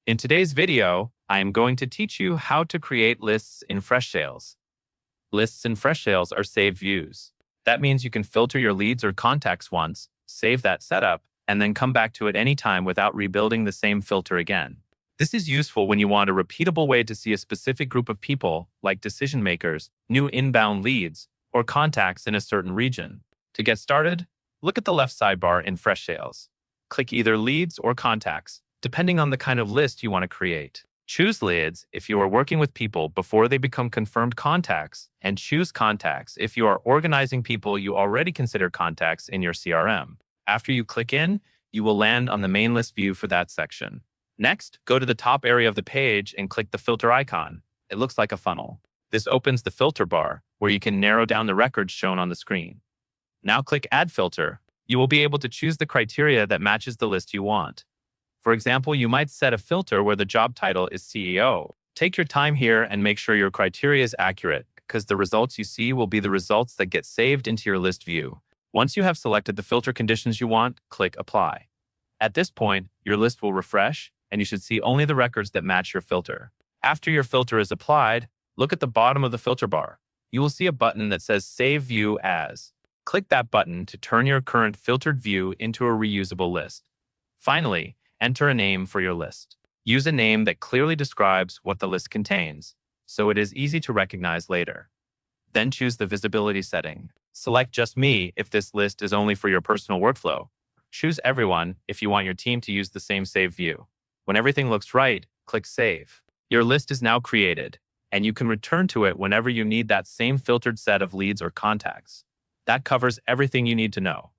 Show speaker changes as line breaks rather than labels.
In today's video, I am going to teach you how to create lists in Freshsales. Lists in Freshsales are saved views. That means you can filter your leads or contacts once, save that setup, and then come back to it anytime without rebuilding the same filter again. This is useful when you want a repeatable way to see a specific group of people, like decision makers, new inbound leads, or contacts in a certain region. To get started, look at the left sidebar in Freshsales. Click either leads or contacts, depending on the kind of list you want to create. Choose leads if you are working with people before they become confirmed contacts, and choose contacts if you are organizing people you already consider contacts in your CRM. After you click in, you will land on the main list view for that section. Next, go to the top area of the page and click the filter icon. It looks like a funnel. This opens the filter bar, where you can narrow down the records shown on the screen. Now click Add Filter. You will be able to choose the criteria that matches the list you want. For example, you might set a filter where the job title is CEO. Take your time here and make sure your criteria is accurate, because the results you see will be the results that get saved into your list view. Once you have selected the filter conditions you want, click Apply. At this point, your list will refresh, and you should see only the records that match your filter. After your filter is applied, look at the bottom of the filter bar. You will see a button that says Save View As. Click that button to turn your current filtered view into a reusable list. Finally, enter a name for your list. Use a name that clearly describes what the list contains, so it is easy to recognize later. Then choose the visibility setting. Select Just Me if this list is only for your personal workflow. Choose Everyone if you want your team to use the same save view. When everything looks right, click Save. Your list is now created, and you can return to it whenever you need that same filtered set of leads or contacts. That covers everything you need to know.